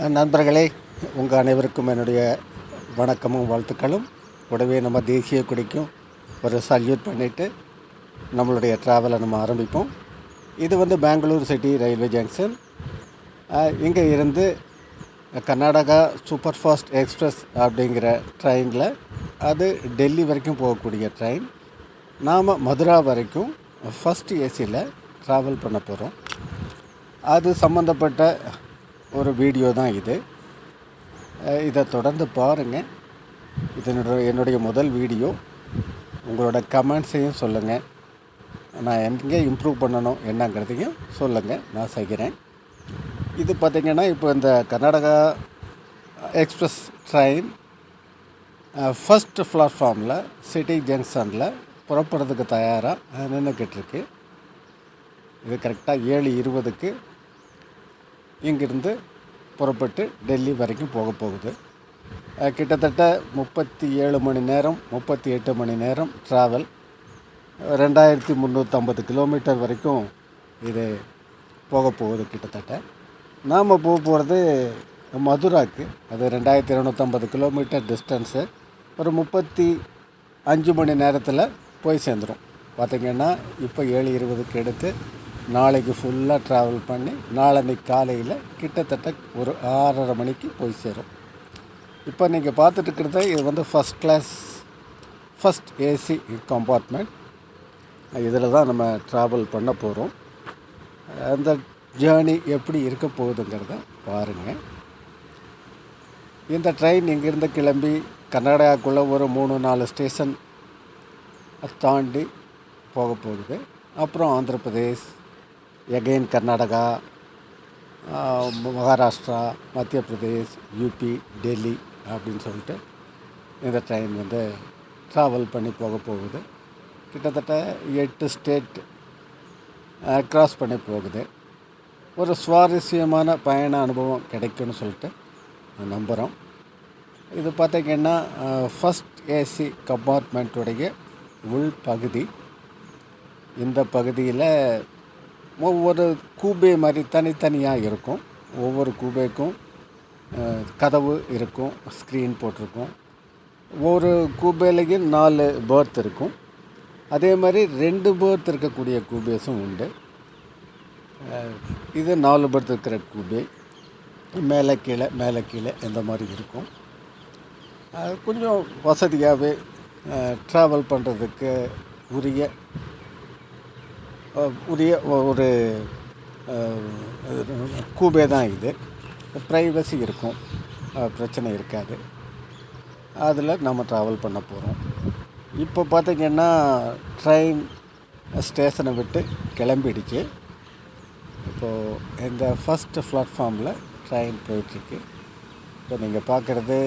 நண்பர்களே, உங்கள் அனைவருக்கும் என்னுடைய வணக்கமும் வாழ்த்துக்களும். கூடவே நம்ம தேசிய கொடிக்கும் ஒரு சல்யூட் பண்ணிவிட்டு நம்மளுடைய ட்ராவலை நம்ம ஆரம்பிப்போம். இது பெங்களூர் சிட்டி ரயில்வே ஜங்ஷன். இங்கே இருந்து கர்நாடகா சூப்பர் ஃபாஸ்ட் எக்ஸ்பிரஸ் அப்படிங்கிற ட்ரெயினில் அது டெல்லி வரைக்கும் போகக்கூடிய ட்ரெயின். நாம் மதுரா வரைக்கும் ஃபஸ்ட் ஏசியில் ட்ராவல் பண்ண போகிறோம். அது சம்மந்தப்பட்ட ஒரு வீடியோ தான் இது. இதை தொடர்ந்து பாருங்கள். இது என்னுடைய முதல் வீடியோ. உங்களோட கமெண்ட்ஸையும் சொல்லுங்கள். நான் எங்கே இம்ப்ரூவ் பண்ணணும் என்னங்கிறதையும் சொல்லுங்கள், நான் செய்கிறேன். இது பார்த்திங்கன்னா இப்போ இந்த கர்நாடகா எக்ஸ்பிரஸ் ட்ரெயின் ஃபஸ்ட்டு பிளாட்ஃபார்மில் சிட்டி ஜங்ஷனில் புறப்படுறதுக்கு தயாராக நின்றுக்கிட்டுருக்கு. இது கரெக்டாக 7:20க்கு இங்கிருந்து புறப்பட்டு டெல்லி வரைக்கும் போக போகுது. கிட்டத்தட்ட 37 மணி நேரம் 38 மணி நேரம் ட்ராவல். 2350 கிலோமீட்டர் வரைக்கும் இது போக போகுது. கிட்டத்தட்ட நாம் போக போகிறது மதுராக்கு. அது 2250 கிலோமீட்டர் டிஸ்டன்ஸு. ஒரு 35 மணி நேரத்தில் போய் சேர்ந்துடும். பார்த்திங்கன்னா இப்போ 7:20க்கு எடுத்து நாளைக்கு ஃபுல்லாக ட்ராவல் பண்ணி நாளன்னைக்கு காலையில் கிட்டத்தட்ட ஒரு 6:30 மணிக்கு போய் சேரும். இப்போ நீங்கள் பார்த்துட்டுருக்கிறது இது first class first AC compartment. இதில் தான் நம்ம ட்ராவல் பண்ண போகிறோம். அந்த ஜேர்னி எப்படி இருக்க போகுதுங்கிறத பாருங்கள். இந்த ட்ரெயின் இங்கேருந்து கிளம்பி கர்நாடகாக்குள்ளே ஒரு 3-4 ஸ்டேஷன் தாண்டி போக போகுது. அப்புறம் ஆந்திர பிரதேஷ், எகைன் கர்நாடகா, மகாராஷ்டிரா, மத்திய பிரதேஷ், யூபி, டெல்லி அப்படின்னு சொல்லிட்டு இந்த ட்ரெயின் ட்ராவல் பண்ணி போக போகுது. கிட்டத்தட்ட 8 ஸ்டேட் க்ராஸ் பண்ணி போகுது. ஒரு சுவாரஸ்யமான பயண அனுபவம் கிடைக்கும்னு சொல்லிட்டு நம்புகிறோம். இது பார்த்திங்கன்னா ஃபஸ்ட் ஏசி கம்பார்ட்மெண்ட்டுடைய உள் பகுதி. இந்த பகுதியில் ஒவ்வொரு கூபே மாதிரி தனித்தனியாக இருக்கும். ஒவ்வொரு கூபேக்கும் கதவு இருக்கும், ஸ்க்ரீன் போட்டிருக்கும். ஒவ்வொரு கூபேலையும் 4 பேர்த் இருக்கும். அதே மாதிரி 2 பேர்த் இருக்கக்கூடிய கூபேஸும் உண்டு. இது 4 பேர்த் இருக்கிற கூபே. மேலே கீழே இந்த மாதிரி இருக்கும். கொஞ்சம் வசதியாகவே ட்ராவல் பண்ணுறதுக்கு உரிய ஒரு கூபே தான் இது. ப்ரைவசி இருக்கும், பிரச்சனை இருக்காது. அதில் நம்ம ட்ராவல் பண்ண போகிறோம். இப்போ பார்த்திங்கன்னா ட்ரெயின் ஸ்டேஷனை விட்டு கிளம்பிடுச்சு. இப்போது இந்த ஃபஸ்ட்டு பிளாட்ஃபார்மில் ட்ரெயின் போயிட்டுருக்கு. இப்போ நீங்கள் பார்க்குறது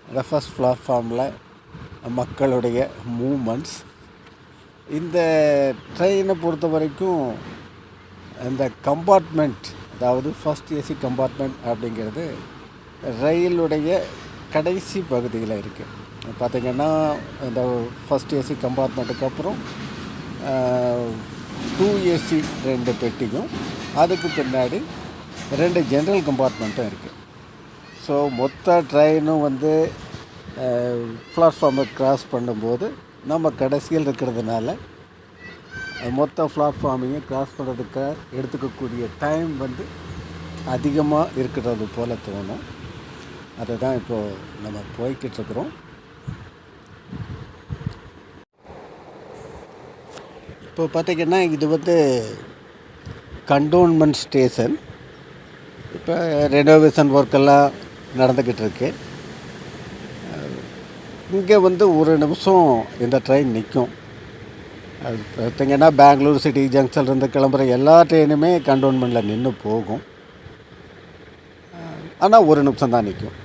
இந்த ஃபஸ்ட் பிளாட்ஃபார்மில் மக்களுடைய மூமெண்ட்ஸ். இந்த ட்ரெயினை பொறுத்த வரைக்கும் இந்த கம்பார்ட்மெண்ட், அதாவது ஃபஸ்ட் ஏசி கம்பார்ட்மெண்ட் அப்படிங்கிறது ரயிலுடைய கடைசி பகுதியில் இருக்குது. பார்த்திங்கன்னா இந்த ஃபஸ்ட் ஏசி கம்பார்ட்மெண்ட்டுக்கு அப்புறம் 2 ஏசி 2 பெட்டியும், அதுக்கு பின்னாடி 2 ஜென்ரல் கம்பார்ட்மெண்ட்டும் இருக்குது. ஸோ மொத்த ட்ரெயினும் பிளாட்ஃபார்மை க்ராஸ் பண்ணும்போது நம்ம கடைசியில் இருக்கிறதுனால மொத்த பிளாட்ஃபார்மையும் க்ராஸ் பண்ணுறதுக்கு எடுத்துக்கக்கூடிய டைம் அதிகமாக இருக்கிறது போல் தோணும். அதை தான் இப்போது நம்ம போய்கிட்டுருக்குறோம். இப்போ பார்த்திங்கன்னா இது கண்டோன்மெண்ட் ஸ்டேஷன். இப்போ ரெனோவேஷன் ஒர்க்கெல்லாம் நடந்துக்கிட்டு இருக்கு. இங்கே ஒரு நிமிஷம் இந்த ட்ரெயின் நிற்கும். அது பார்த்திங்கன்னா பெங்களூர் சிட்டி ஜங்ஷன்லேருந்து கிளம்புற எல்லா ட்ரெயினுமே கண்டோன்மெண்ட்டில் நின்று போகும். ஆனால் ஒரு நிமிஷம் தான் நிற்கும்.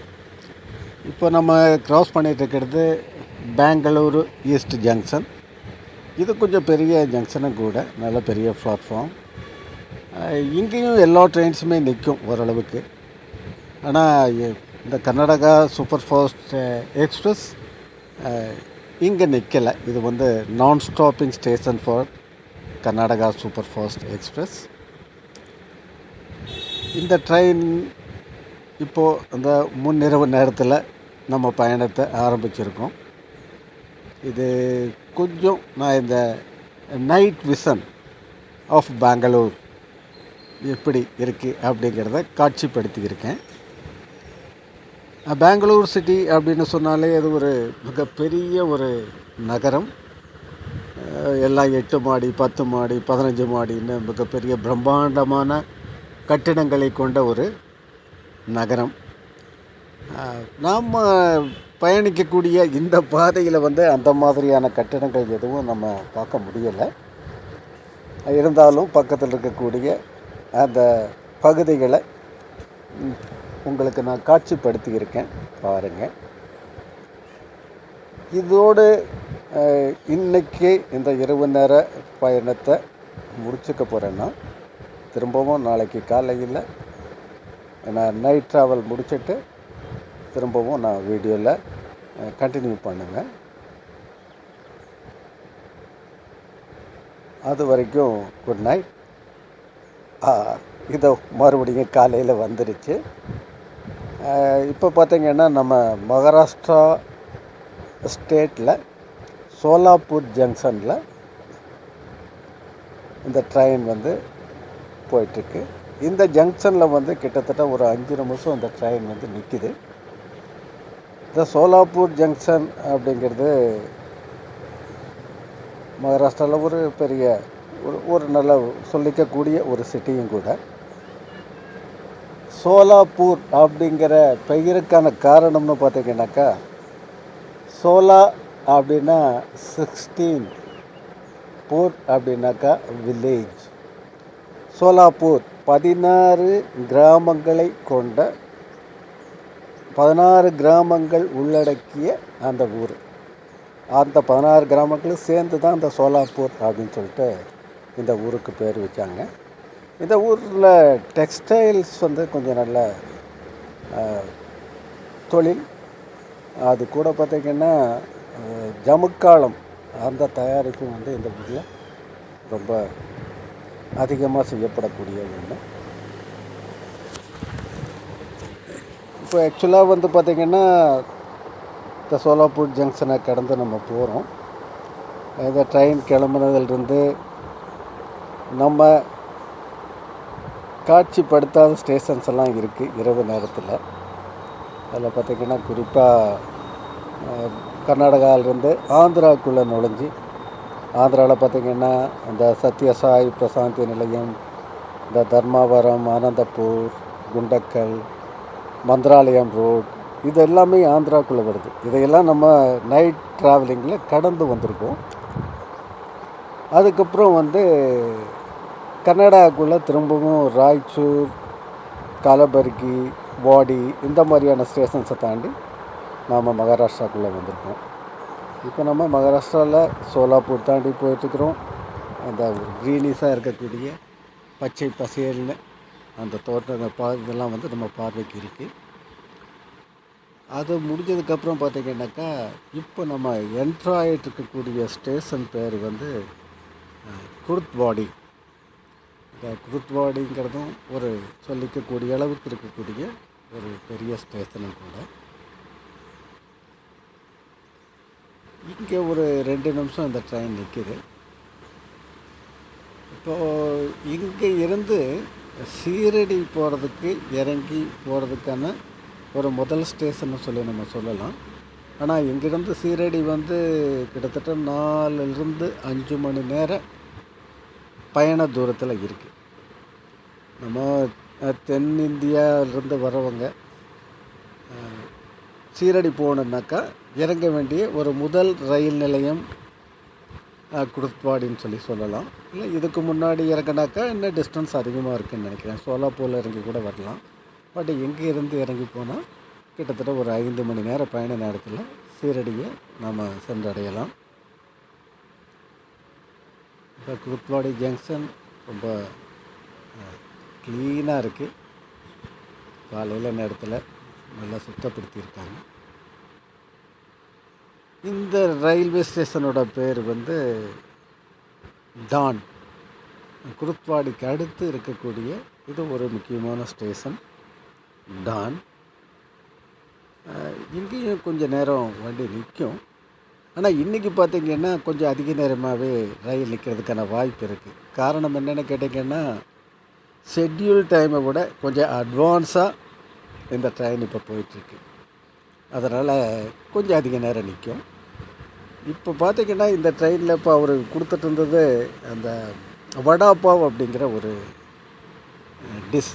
இப்போ நம்ம க்ராஸ் பண்ணிகிட்டு இருக்கிறது பெங்களூரு ஈஸ்ட் ஜங்ஷன். இது கொஞ்சம் பெரிய ஜங்ஷனும் கூட, நல்ல பெரிய பிளாட்ஃபார்ம். இங்கேயும் எல்லா ட்ரெயின்ஸுமே நிற்கும் ஓரளவுக்கு. ஆனால் இந்த கர்நாடகா சூப்பர் ஃபாஸ்ட் எக்ஸ்பிரஸ் இங்கே நிற்கலை. இது நான் stopping station for Karnataka super fast express. இந்த ட்ரெயின் இப்போது அந்த முன்னிரவு நேரத்தில் நம்ம பயணத்தை ஆரம்பிச்சிருக்கோம். இது கொஞ்சம் நான் இந்த நைட் விஷன் ஆஃப் பெங்களூர் எப்படி இருக்குது அப்படிங்கிறத காட்சிப்படுத்தியிருக்கேன். பெங்களூர் சிட்டி அப்படின்னு சொன்னாலே அது ஒரு மிகப்பெரிய ஒரு நகரம். எல்லாம் 8 மாடி 10 மாடி 15 மாடின்னு மிகப்பெரிய பிரம்மாண்டமான கட்டிடங்களை கொண்ட ஒரு நகரம். நாம் பயணிக்கக்கூடிய இந்த பாதையில் அந்த மாதிரியான கட்டிடங்கள் எதுவும் நம்ம பார்க்க முடியலை. இருந்தாலும் பக்கத்தில் இருக்கக்கூடிய அந்த பகுதிகளை உங்களுக்கு நான் காட்சிப்படுத்தியிருக்கேன், பாருங்கள். இதோடு இன்றைக்கி இந்த இரவு நேர பயணத்தை முடிச்சுக்க போகிறேன்னா, திரும்பவும் நாளைக்கு காலையில் நான் நைட் ட்ராவல் முடிச்சுட்டு திரும்பவும் நான் வீடியோவில் கண்டினியூ பண்ணுவேன். அது வரைக்கும் குட் நைட். இதோ மறுபடியும் காலையில் வந்துடுச்சு. இப்போ பார்த்திங்கன்னா நம்ம மகாராஷ்டிரா ஸ்டேட்டில் சோலாப்பூர் ஜங்ஷனில் இந்த ட்ரெயின் போயிட்டுருக்கு. இந்த ஜங்ஷனில் கிட்டத்தட்ட ஒரு 5 நிமிஷம் இந்த ட்ரெயின் நிற்கிது. இந்த சோலாப்பூர் ஜங்ஷன் அப்படிங்கிறது மகாராஷ்டிராவில் ஒரு பெரிய ஒரு நல்ல சொல்லிக்கக்கூடிய ஒரு சிட்டியும் கூட. சோலாப்பூர் அப்படிங்கிற பெயருக்கான காரணம்னு பார்த்திங்கனாக்கா, சோலா அப்படின்னா 16, பூர் அப்படின்னாக்கா வில்லேஜ். சோலாப்பூர் 16 கிராமங்களை கொண்ட 16 கிராமங்கள் உள்ளடக்கிய அந்த ஊர். அந்த 16 கிராமங்களும் சேர்ந்து தான் இந்த சோலாப்பூர் அப்படின்னு சொல்லிட்டு இந்த ஊருக்கு பேர் வச்சாங்க. இந்த ஊரில் டெக்ஸ்டைல்ஸ் கொஞ்சம் நல்ல தொழில். அது கூட பார்த்திங்கன்னா ஜமுக்காலம் அந்த தயாரிப்பு இந்த ஊரில் ரொம்ப அதிகமாக செய்யப்படக்கூடிய ஒன்று. இப்போ ஆக்சுவலாக பார்த்திங்கன்னா இந்த சோலாப்பூர் ஜங்ஷனை கடந்து நம்ம போகிறோம். இந்த ட்ரெயின் கிளம்புனதுலேருந்து நம்ம காட்சிப்படுத்தாத ஸ்டேஷன்ஸ் எல்லாம் இருக்குது இரவு நேரத்தில். அதில் பார்த்திங்கன்னா குறிப்பாக கர்நாடகாவிலேருந்து ஆந்திராவுக்குள்ளே நுழைஞ்சி, ஆந்திராவில் பார்த்திங்கன்னா இந்த சத்யசாய் பிரசாந்தி நிலையம், இந்த தர்மாவரம், ஆனந்தப்பூர், குண்டக்கல், மந்திராலயம் ரோட், இது எல்லாமே ஆந்திராவுக்குள்ளே வருது. இதையெல்லாம் நம்ம நைட் ட்ராவலிங்கில் கடந்து வந்திருக்கோம். அதுக்கப்புறம் கர்நாடகாவுக்குள்ளே திரும்பவும் ராய்ச்சூர், கலபர்கி, வாடி இந்த மாதிரியான ஸ்டேஷன்ஸை தாண்டி நாம் மகாராஷ்டிராக்குள்ளே வந்திருக்கோம். இப்போ நம்ம மகாராஷ்டிராவில் சோலாப்பூர் தாண்டி போயிட்டுருக்குறோம். அந்த ஒரு க்ரீனிஸாக இருக்கக்கூடிய பச்சை பசேல்னு அந்த தோட்டம் இதெல்லாம் நம்ம பார்வைக்கு இருக்குது. அது முடிஞ்சதுக்கப்புறம் பார்த்திங்கன்னாக்கா, இப்போ நம்ம என்ட்ராயிட்டு இருக்கக்கூடிய ஸ்டேஷன் பேர் குருத்வாடி. இந்த குருத்வாடிங்கிறதும் ஒரு சொல்லிக்கக்கூடிய அளவுக்கு இருக்கக்கூடிய ஒரு பெரிய ஸ்டேஷனும் கூட. இங்கே ஒரு 2 நிமிஷம் இந்த ட்ரெயின் நிற்கிது. இப்போது இங்கே இருந்து சீரடி போகிறதுக்கு இறங்கி போகிறதுக்கான ஒரு முதல் ஸ்டேஷன்னு சொல்லி நம்ம சொல்லலாம். ஆனால் இங்கேருந்து சீரடி கிட்டத்தட்ட 4லிருந்து 5 மணி நேர பயண தூரத்தில் இருக்குது. நம்ம தென்னிந்தியாவிலிருந்து வரவங்க சீரடி போகணுன்னாக்கா இறங்க வேண்டிய ஒரு முதல் ரயில் நிலையம் குருத்வாடின்னு சொல்லலாம். இல்லை இதுக்கு முன்னாடி இறங்கினாக்கா இன்னும் டிஸ்டன்ஸ் அதிகமாக இருக்குதுன்னு நினைக்கிறேன். சோலாப்பூரில் இறங்கி கூட வரலாம். பட் எங்கே இருந்து இறங்கி போனால் கிட்டத்தட்ட ஒரு 5 மணி நேர பயண நேரத்தில் சீரடியை நாம் சென்றடையலாம். இப்போ குருத்வாடி ஜங்ஷன் ரொம்ப க்ளீனாக இருக்குது. காலையில் நேரத்தில் நல்லா சுத்தப்படுத்தியிருக்காங்க. இந்த ரயில்வே ஸ்டேஷனோட பேர் டான். குருத்வாடிக்கு அடுத்து இருக்கக்கூடிய இது ஒரு முக்கியமான ஸ்டேஷன் டான். இங்கேயும் கொஞ்சம் நேரம் வண்டி நிற்கும். ஆனால் இன்றைக்கி பார்த்திங்கன்னா கொஞ்சம் அதிக நேரமாகவே ரயில் நிற்கிறதுக்கான வாய்ப்பு இருக்குது. காரணம் என்னென்னு கேட்டிங்கன்னா, ஷெட்யூல் டைமை விட கொஞ்சம் அட்வான்ஸாக இந்த ட்ரெயின் இப்போ போயிட்டுருக்கு. அதனால் கொஞ்சம் அதிக நேரம் நிற்கும். இப்போ பார்த்திங்கன்னா இந்த ட்ரெயினில் இப்போ அவர் கொடுத்துட்டு இருந்தது அந்த வடா பாவ் அப்படிங்கிற ஒரு டிஷ்.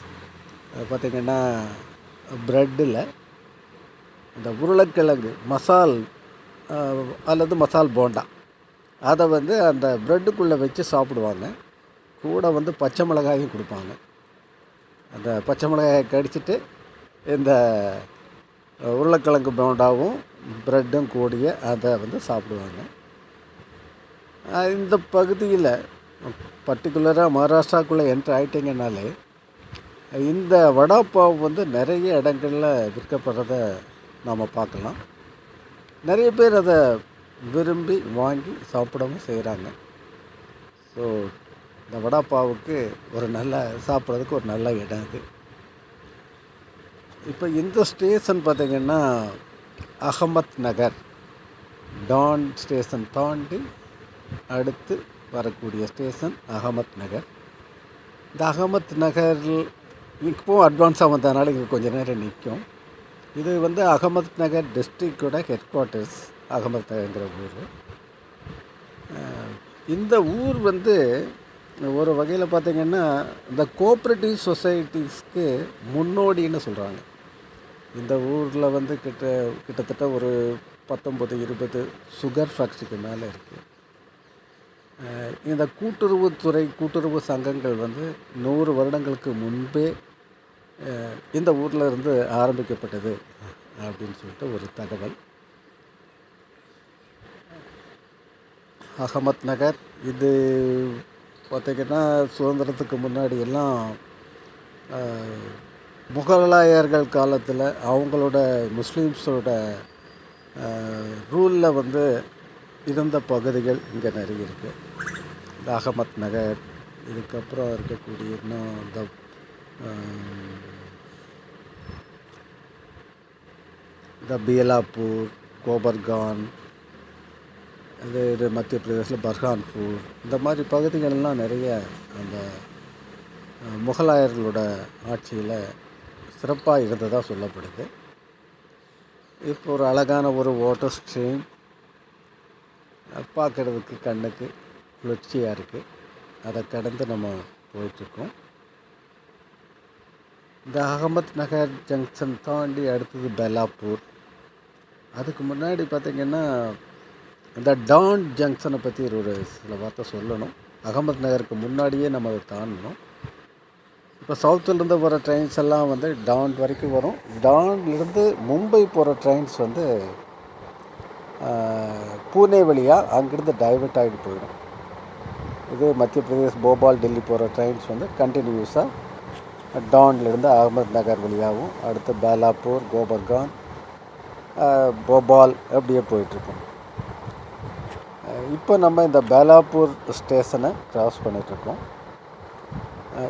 அது பார்த்திங்கன்னா ப்ரெட்டில் இந்த உருளைக்கிழங்கு மசால் அல்லது மசால் போண்டா அதை வந்து அந்த ப்ரெட்டுக்குள்ளே வச்சு சாப்பிடுவாங்க. கூட வந்து பச்சை மிளகாயும் கொடுப்பாங்க. அந்த பச்சை மிளகாயை கடிச்சிட்டு இந்த உருளைக்கிழங்கு போண்டாவும் ப்ரெட்டும் கூடிய அதை வந்து சாப்பிடுவாங்க. இந்த பகுதியில் பர்டிகுலராக மகாராஷ்டிராக்குள்ளே என்ட்ரு ஆகிட்டிங்கனாலே இந்த வடா பாவ் வந்து நிறைய இடங்களில் விற்கப்படுறத நாம் பார்க்கலாம். நிறைய பேர் அதை விரும்பி வாங்கி சாப்பிடவும் செய்கிறாங்க. ஸோ இந்த வடா பாவுக்கு ஒரு நல்ல சாப்பிட்றதுக்கு ஒரு நல்ல இடம் இது. இப்போ இந்த ஸ்டேஷன் பார்த்திங்கன்னா அகமத் நகர் டான் ஸ்டேஷன் தாண்டி அடுத்து வரக்கூடிய ஸ்டேஷன் அகமத் நகர். இந்த அகமத் நகரில் இப்போவும் அட்வான்ஸாக வந்ததுனால இங்கே கொஞ்சம் நேரம் நிற்கும். இது வந்து அகமத் நகர் டிஸ்ட்ரிக்டோட ஹெட் குவார்ட்டர்ஸ் அகமத் நகர்ங்கிற ஊர். இந்த ஊர் வந்து ஒரு வகையில் பார்த்திங்கன்னா இந்த கோஆப்ரேட்டிவ் சொசைட்டிஸ்க்கு முன்னோடின்னு சொல்கிறாங்க. இந்த ஊரில் வந்து கிட்டத்தட்ட ஒரு 19-20 சுகர் ஃபேக்ட்ரிக்கு மேலே இருக்குது. இந்த கூட்டுறவு சங்கங்கள் வந்து 100 வருடங்களுக்கு முன்பே இந்த ஊரில் இருந்து ஆரம்பிக்கப்பட்டது அப்படின்னு சொல்லிட்டு ஒரு தகவல். அகமத் நகர் இது பார்த்திங்கன்னா சுதந்திரத்துக்கு முன்னாடி எல்லாம் முகலாயர்கள் காலத்தில் அவங்களோட முஸ்லீம்ஸோட ரூலில் வந்து இருந்த பகுதிகள் இங்கே நிறைய இருக்குது. இந்த அகமத் நகர், இதுக்கப்புறம் இருக்கக்கூடிய இன்னும் இந்த பியலாப்பூர், கோபர்கான், இது மத்திய பிரதேசில் பர்ஹான்பூர், இந்த மாதிரி பகுதிகளெலாம் நிறைய அந்த முகலாயர்களோட ஆட்சியில் சிறப்பாக இருந்ததாக சொல்லப்படுது. இப்போ ஒரு அழகான ஒரு வாட்டர் ஸ்ட்ரீம் பார்க்குறதுக்கு கண்ணுக்கு குளிர்ச்சியாக இருக்குது. அதை கடந்து நம்ம போயிட்டுருக்கோம். இந்த அகமத் நகர் ஜங்ஷன் தாண்டி அடுத்தது பெலாப்பூர். அதுக்கு முன்னாடி பார்த்திங்கன்னா இந்த டான் ஜங்ஷனை பற்றி ஒரு சில வார்த்தை சொல்லணும். அகமத் நகருக்கு முன்னாடியே நம்ம அதை தாண்டணும். இப்போ சவுத்துலேருந்து போகிற ட்ரெயின்ஸ் எல்லாம் வந்து டான் வரைக்கும் வரும். டான்லேருந்து மும்பை போகிற ட்ரெயின்ஸ் வந்து பூனே வழியாக அங்கேருந்து டைவர்ட் ஆகிட்டு போயிடும். இது மத்திய பிரதேஷ், போபால், டெல்லி போகிற ட்ரெயின்ஸ் வந்து கண்டினியூஸாக டான்லேருந்து அகமத் நகர் வழியாகவும் அடுத்து பேலாப்பூர், கோபர்கான், போபால் அப்படியே போயிட்டுருக்கோம். இப்போ நம்ம இந்த பேலாப்பூர் ஸ்டேஷனை க்ராஸ் பண்ணிகிட்ருக்கோம்.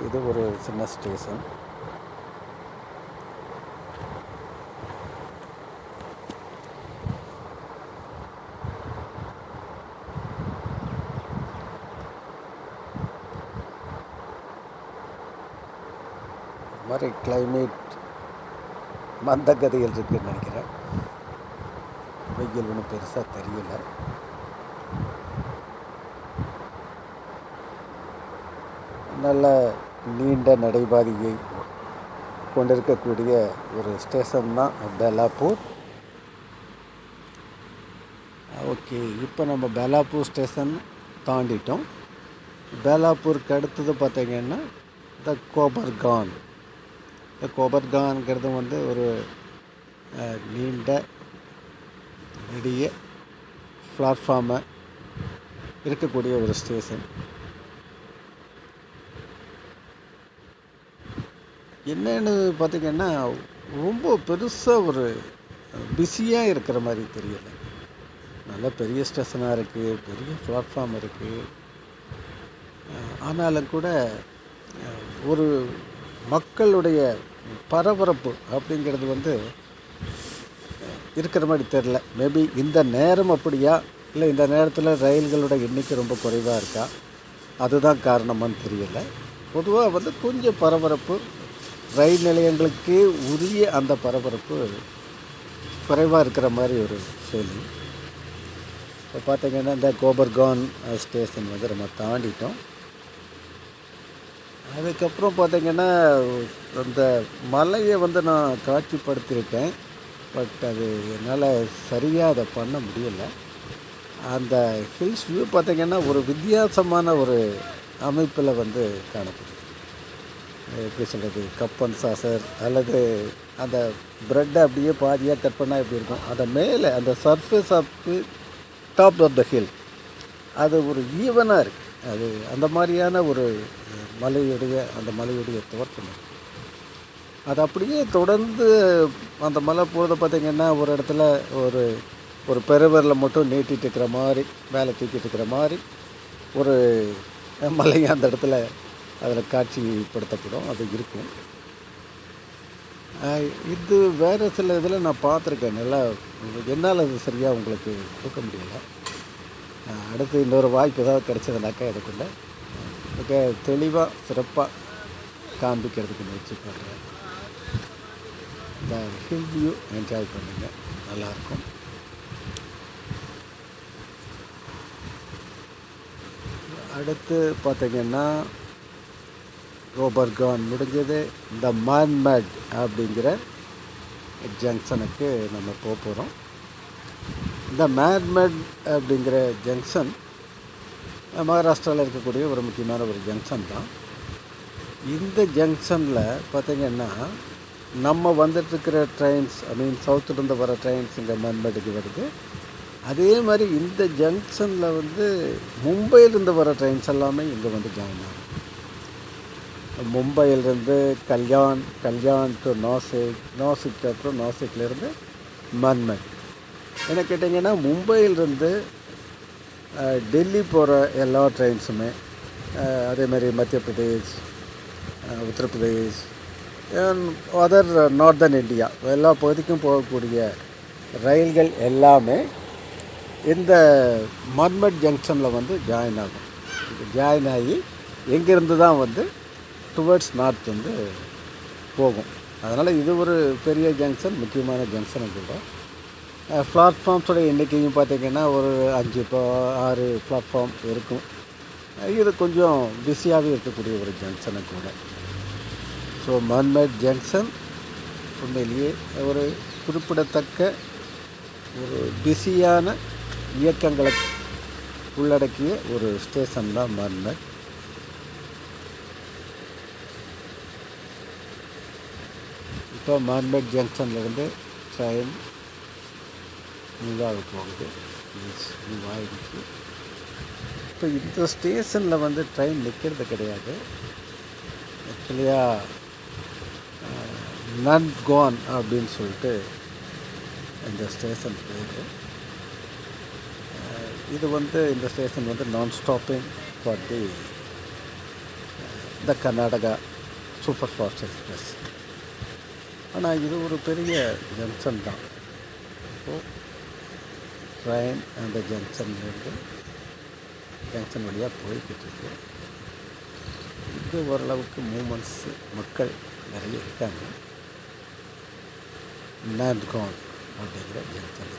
இது ஒரு சின்ன ஸ்டேஷன். மாதிரி கிளைமேட் மந்தகதிகள் இருக்குதுன்னு நினைக்கிறேன். வெயில் ஒன்றும் பெருசாக தெரியல. நல்ல நீண்ட நடைபாதையை கொண்டிருக்கக்கூடிய ஒரு ஸ்டேஷன் தான் பெலாப்பூர். ஓகே, இப்போ நம்ம பெலாப்பூர் ஸ்டேஷன் தாண்டிட்டோம். பெலாப்பூருக்கு அடுத்தது பார்த்திங்கன்னா இந்த கோபர்கான். இந்த கோபர்கான்ங்கிறது வந்து ஒரு நீண்ட நெடிய பிளாட்ஃபார்மை இருக்கக்கூடிய ஒரு ஸ்டேஷன். என்னென்னு பார்த்திங்கன்னா ரொம்ப பெருசாக ஒரு பிஸியாக இருக்கிற மாதிரி தெரியலை. நல்ல பெரிய ஸ்டேஷனாக இருக்குது, பெரிய பிளாட்ஃபார்ம் இருக்குது. ஆனாலும் கூட ஒரு மக்களுடைய பரபரப்பு அப்படிங்கிறது வந்து இருக்கிற மாதிரி தெரில. மேபி இந்த நேரம் அப்படியா, இல்லை இந்த நேரத்தில் ரயில்களோட எண்ணிக்கை ரொம்ப குறைவாக இருக்கா, அதுதான் காரணமான்னு தெரியலை. பொதுவாக வந்து கொஞ்சம் பரபரப்பு, ரயில் நிலையங்களுக்கு உரிய அந்த பரபரப்பு குறைவாக இருக்கிற மாதிரி ஒரு ஃபீலிங். இப்போ பார்த்திங்கன்னா இந்த கோபர்கான் ஸ்டேஷன் வந்து நம்ம தாண்டிட்டோம். அதுக்கப்புறம் பார்த்திங்கன்னா அந்த மலையை வந்து நான் காட்சிப்படுத்தியிருக்கேன், பட் அது என்னால் சரியாக அதை பண்ண முடியலை. அந்த ஹில்ஸ் வியூ பார்த்திங்கன்னா ஒரு வித்தியாசமான ஒரு அமைப்பில் வந்து காணப்படுது. எப்படி சொல்கிறது, கப் அண்ட் சாசர் அல்லது அந்த ப்ரெட்டை அப்படியே பாதியாக கட் பண்ணால் எப்படி இருக்கும், அந்த மேலே அந்த surface of top of the hill அது ஒரு ஈவனாக இருக்குது. அது அந்த மாதிரியான ஒரு மலையுடைய தோற்றம். அது அப்படியே தொடர்ந்து அந்த மலை போகிறத பார்த்திங்கன்னா ஒரு இடத்துல ஒரு பெருவரில் மட்டும் நீட்டிகிட்டு இருக்கிற மாதிரி, மேலே தூக்கிட்டு இருக்கிற மாதிரி ஒரு மலை அந்த இடத்துல அதில் காட்சிப்படுத்தப்படும், அது இருக்கும். இது வேறு சில இதில் நான் பார்த்துருக்கேன். நல்லா என்னால் அது சரியாக உங்களுக்கு கொடுக்க முடியலை. அடுத்து இன்னொரு வாய்ப்பு ஏதாவது கிடச்சதுனாக்கா இதுக்குள்ள மிக தெளிவாக சிறப்பாக காண்பிக்கிறதுக்கு முயற்சி பண்ணுறேன். இந்த ஹில் வியூ என்ஜாய் பண்ணுங்க, நல்லாயிருக்கும். அடுத்து பார்த்திங்கன்னா கோபர்கான் முடிஞ்சது. இந்த மான்மேட் அப்படிங்கிற ஜங்ஷனுக்கு நம்ம போக போகிறோம். இந்த மான்மேட் அப்படிங்கிற ஜங்ஷன் மகாராஷ்டிராவில் இருக்கக்கூடிய ஒரு முக்கியமான ஒரு ஜங்ஷன் தான். இந்த ஜங்ஷனில் பார்த்திங்கன்னா நம்ம வந்துட்டுருக்கிற ட்ரெயின்ஸ், சவுத்துலேருந்து வர ட்ரெயின்ஸ் இங்கே மான்மேட்டுக்கு வருது. அதே மாதிரி இந்த ஜங்ஷனில் வந்து மும்பையிலேருந்து வர ட்ரெயின்ஸ் எல்லாமே இங்கே வந்து ஜாயின் ஆகும். மும்பையிலேருந்து கல்யாண் டு நாசிக் அப்புறம் நாசிக்லேருந்து மான்மேட். என்ன கேட்டிங்கன்னா மும்பையிலேருந்து டெல்லி போகிற எல்லா ட்ரெயின்ஸுமே, அதேமாதிரி மத்திய Pradesh, Uttar Pradesh, other northern India எல்லா பகுதிக்கும் போகக்கூடிய ரயில்கள் எல்லாமே இந்த மான்மேட் ஜங்ஷனில் வந்து ஜாயின் ஆகும். ஜாயின் ஆகி எங்கேருந்து தான் வந்து டுவர்ட்ஸ் நார்த் வந்து போகும். அதனால் இது ஒரு பெரிய ஜங்ஷன், முக்கியமான ஜங்ஷன் கூட. பிளாட்ஃபார்ம்ஸோட எண்ணிக்கையும் பார்த்திங்கன்னா ஒரு 5-6 பிளாட்ஃபார்ம் இருக்கும். இது கொஞ்சம் பிஸியாகவே இருக்கக்கூடிய ஒரு ஜங்ஷனு கூட. ஸோ மான்மேட் ஜங்ஷன் உண்மையிலேயே ஒரு குறிப்பிடத்தக்க ஒரு பிஸியான இயக்கங்களை உள்ளடக்கிய ஒரு ஸ்டேஷன் தான் மான்மேட். இப்போ மான்மேட் ஜங்ஷன்லேருந்து ட்ரெயின் மூவாக போகுது, மூவாயிடுச்சு. இப்போ இந்த ஸ்டேஷனில் வந்து ட்ரெயின் நிற்கிறது கிடையாது. ஆக்சுவலியாக நன்கோன் அப்படின்னு சொல்லிட்டு இந்த ஸ்டேஷன் பேர். இது வந்து இந்த ஸ்டேஷன் வந்து நான் stopping for the Karnataka super fast express. ஆனால் இது ஒரு பெரிய ஜங்ஷன் தான். இப்போது ட்ரெயின் அந்த ஜங்ஷன்லேருந்து ஜங்ஷன் வழியாக போய்கிட்டுருக்கு. இது ஓரளவுக்கு மூமெண்ட்ஸு, மக்கள் நிறைய இருக்காங்க. நான்கோன் அப்படிங்கிற ஜங்ஷன்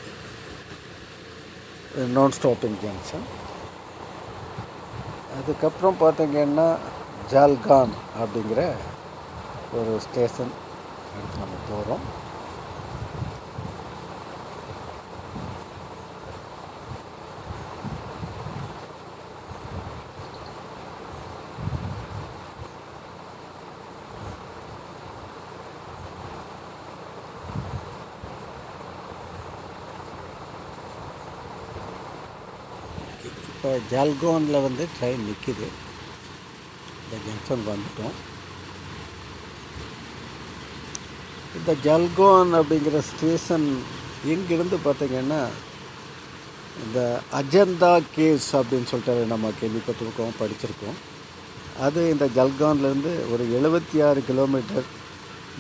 இது நான் ஸ்டாப்பிங் ஜங்ஷன். அதுக்கப்புறம் பார்த்திங்கன்னா ஜால்கான் அப்படிங்கிற ஒரு ஸ்டேஷன் அடுத்து நம்ம போகிறோம். இப்போ ஜால்கானில் வந்து ட்ரெயின் நிற்கிது. இந்த ஜங்ஷன் வந்துட்டோம். இந்த ஜல்கான் அப்படிங்கிற ஸ்டேஷன் இங்கிருந்து பார்த்திங்கன்னா இந்த அஜந்தா கேவ்ஸ் அப்படின்னு சொல்லிட்டு நம்ம கேள்விப்பட்டிருக்கோம், படிச்சிருக்கோம். அது இந்த ஜல்கான்லேருந்து ஒரு 76 கிலோமீட்டர்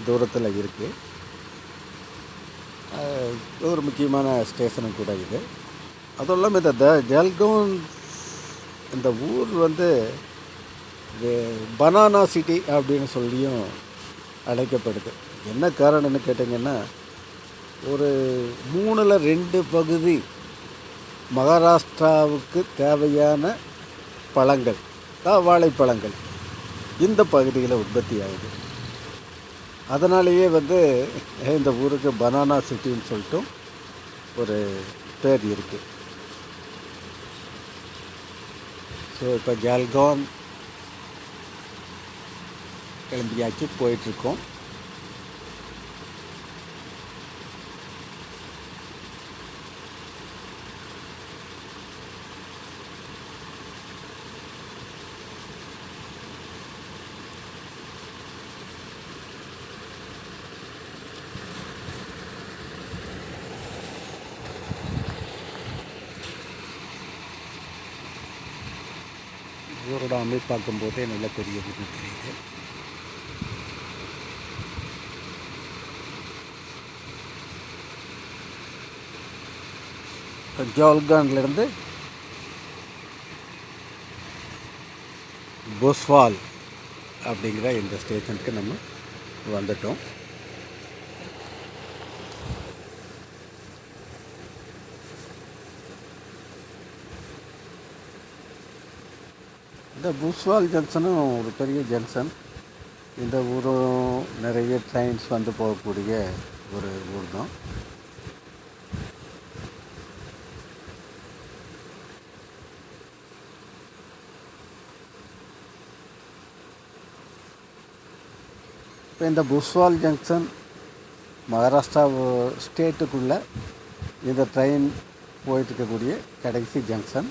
தூரத்தில் இருக்குது. ஒரு முக்கியமான ஸ்டேஷனும் கூட இது. அதுவும் இல்லாமல் இந்த ஜல்கவுன் இந்த ஊர் வந்து இது பனானா சிட்டி அப்படின்னு சொல்லியும் அழைக்கப்படுது. என்ன காரணம்னு கேட்டிங்கன்னா, ஒரு 3/2 பகுதி மகாராஷ்டிராவுக்கு தேவையான பழங்கள் வாழைப்பழங்கள் இந்த பகுதியில் உற்பத்தி ஆகுது. அதனாலேயே வந்து இந்த ஊருக்கு பனானா சிட்டின்னு சொல்லிட்டும் ஒரு பேர் இருக்குது. ஸோ இப்போ ஜல்கான் கிளம்பியாச்சு, போயிட்டுருக்கோம். ஊரோட அமைப்பு பார்க்கும்போதே நல்ல பெரிய வீடு தெரியுது. ஜால்கான்லேருந்து போஸ்வால் அப்படிங்கிற இந்த ஸ்டேஷனுக்கு நம்ம வந்துட்டோம். இந்த பூஸ்வால் ஜங்ஷனும் ஒரு பெரிய ஜங்ஷன். இந்த ஊரும் நிறைய ட்ரெயின்ஸ் வந்து போகக்கூடிய ஒரு ஊர் தான். இப்போ இந்த பூஸ்வால் ஜங்ஷன் மகாராஷ்டிரா ஸ்டேட்டுக்குள்ளே இந்த ட்ரெயின் போயிட்டுருக்கக்கூடிய கடைசி ஜங்ஷன்.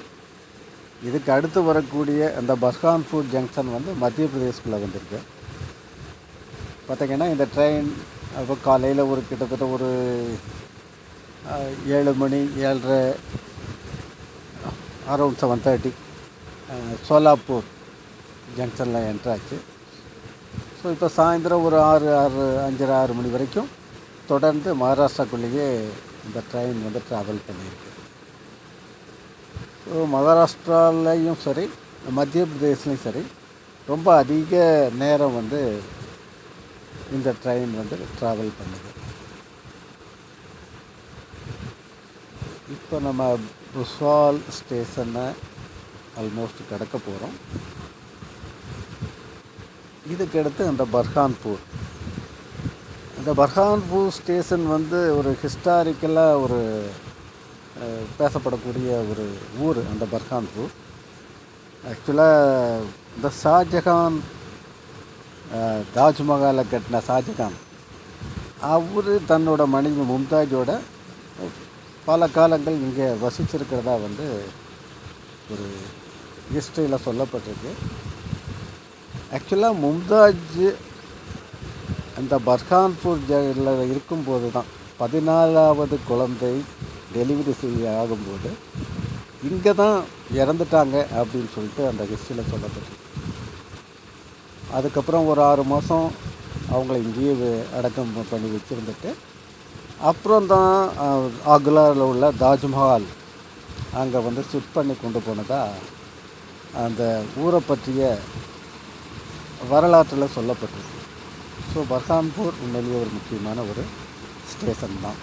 இதுக்கு அடுத்து வரக்கூடிய அந்த பர்ஹான்பூர் ஜங்ஷன் வந்து மத்திய பிரதேசக்குள்ளே வந்திருக்கு. பார்த்திங்கன்னா இந்த ட்ரெயின் அப்போ காலையில் ஒரு கிட்டத்தட்ட ஒரு 7 மணி 7:30 அரௌண்ட் 7:30 சோலாப்பூர் ஜங்ஷனில் என்ட்ராச்சு. ஸோ இப்போ சாயந்தரம் ஒரு 5:30 மணி வரைக்கும் தொடர்ந்து மகாராஷ்டிராக்குள்ளேயே இந்த ட்ரெயின் வந்து ட்ராவல் பண்ணியிருக்கு. ஸோ மகாராஷ்டிராலையும் சரி மத்திய பிரதேஷ்லேயும் சரி ரொம்ப அதிக நேரம் வந்து இந்த ட்ரெயின் வந்து ட்ராவல் பண்ணுது. இப்போ நம்ம பூஸ்வால் ஸ்டேஷனை ஆல்மோஸ்ட் கடக்க போகிறோம். இதுக்கடுத்து அந்த பர்ஹான்பூர். இந்த பர்ஹான்பூர் ஸ்டேஷன் வந்து ஒரு ஹிஸ்டாரிக்கலாக ஒரு பேசப்படக்கூடிய ஒரு ஊர் அந்த பர்ஹான்பூர். ஆக்சுவலாக இந்த ஷாஜகான் தாஜ்மஹாலை கட்டின ஷாஜகான் அவர் தன்னோட மனைவி மும்தாஜோட பல காலங்கள் இங்கே வசிச்சிருக்கிறதா வந்து ஒரு ஹிஸ்ட்ரியில் சொல்லப்பட்டிருக்கு. ஆக்சுவலாக மும்தாஜ் அந்த பர்ஹான்பூர் இருக்கும்போது தான் 14வது குழந்தை டெலிவரி செய்ய ஆகும்போது இங்கே தான் இறந்துட்டாங்க அப்படின்னு சொல்லிட்டு அந்த ஹிஸ்ட்ரியில் சொல்லப்பட்டிருக்கு. அதுக்கப்புறம் ஒரு 6 மாதம் அவங்கள இங்கேயே அடக்கம் பண்ணி வச்சுருந்துட்டு அப்புறம் தான் ஆக்ராவில் உள்ள தாஜ்மஹால் அங்கே வந்து ஷிஃப்ட் பண்ணி கொண்டு போனதாக அந்த ஊரை பற்றிய வரலாற்றில் சொல்லப்பட்டிருக்கு. ஸோ பர்ஹான்பூர் உண்மையிலேயே ஒரு முக்கியமான ஒரு ஸ்டேஷன் தான்.